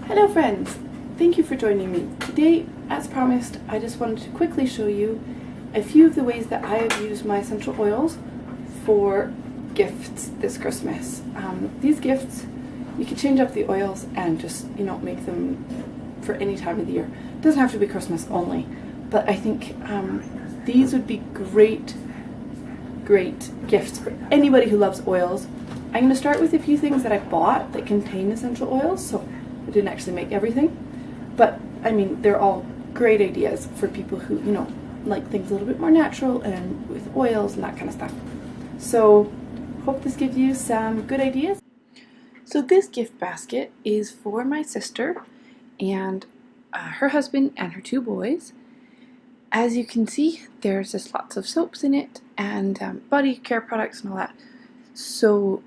Hello friends! Thank you for joining me. Today, as promised, I just wanted to quickly show you a few of the ways that I have used my essential oils for gifts this Christmas. These gifts, you can change up the oils and just, make them for any time of the year. It doesn't have to be Christmas only, but I think these would be great gifts for anybody who loves oils. I'm going to start with a few things that I bought that contain essential oils, so I didn't actually make everything, but I mean they're all great ideas for people who like things a little bit more natural and with oils and that kind of stuff. So hope this gives you some good ideas. So this gift basket is for my sister and her husband and her 2 boys. As you can see, there's just lots of soaps in it and body care products and all that. So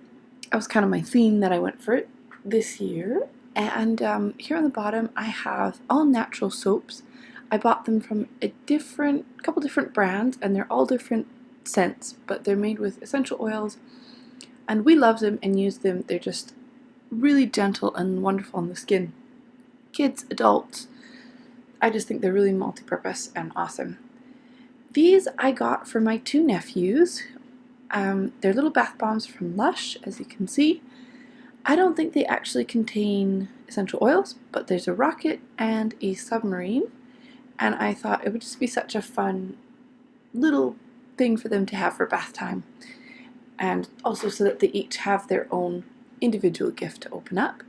that was kind of my theme that I went for it this year. And here on the bottom I have all natural soaps. I bought them from a couple different brands, and they're all different scents, but they're made with essential oils, and we love them and use them. They're just really gentle and wonderful on the skin. Kids, adults, I just think they're really multi-purpose and awesome. These I got for my 2 nephews. They're little bath bombs from Lush, as you can see. I don't think they actually contain essential oils, but there's a rocket and a submarine, and I thought it would just be such a fun little thing for them to have for bath time, and also so that they each have their own individual gift to open up,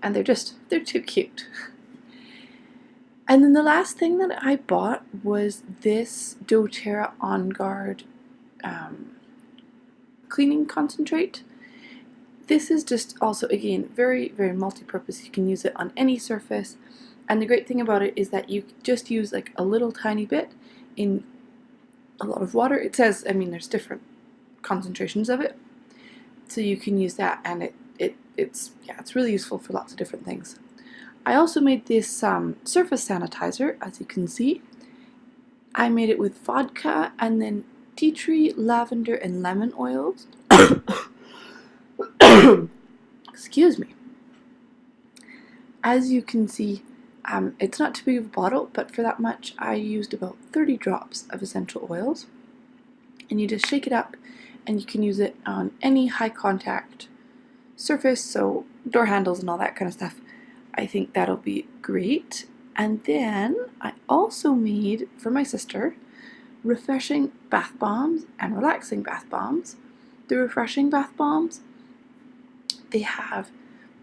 and they're too cute. And then the last thing that I bought was this Doterra On Guard cleaning concentrate. This is just also, again, very, very multi-purpose. You can use it on any surface. And the great thing about it is that you just use like a little tiny bit in a lot of water. It says, there's different concentrations of it. So you can use that, and it's really useful for lots of different things. I also made this surface sanitizer, as you can see. I made it with vodka and then tea tree, lavender, and lemon oils. Excuse me. As you can see, it's not too big of a bottle, but for that much I used about 30 drops of essential oils. And you just shake it up, and you can use it on any high contact surface, so door handles and all that kind of stuff. I think that'll be great. And then I also made, for my sister, refreshing bath bombs and relaxing bath bombs. The refreshing bath bombs, they have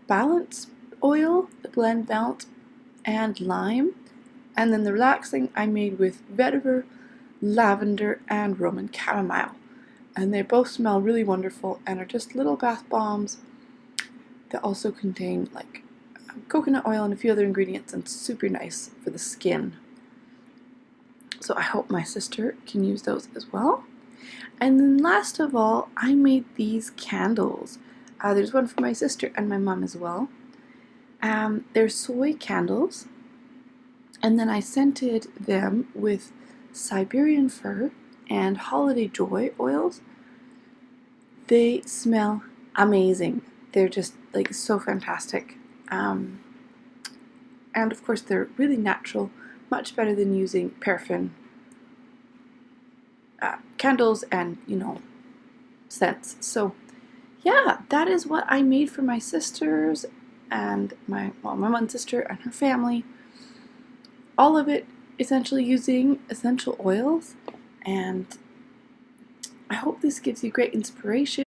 balance oil, the blend balance, and lime. And then the relaxing I made with vetiver, lavender, and Roman chamomile. And they both smell really wonderful and are just little bath bombs that also contain like coconut oil and a few other ingredients, and super nice for the skin. So I hope my sister can use those as well. And then last of all, I made these candles. There's one for my sister and my mom as well. They're soy candles, and then I scented them with Siberian fir and holiday joy oils. They smell amazing. They're just like so fantastic. And of course they're really natural, much better than using paraffin candles and scents. So yeah, that is what I made for my sisters and my mom and sister and her family. All of it essentially using essential oils, and I hope this gives you great inspiration.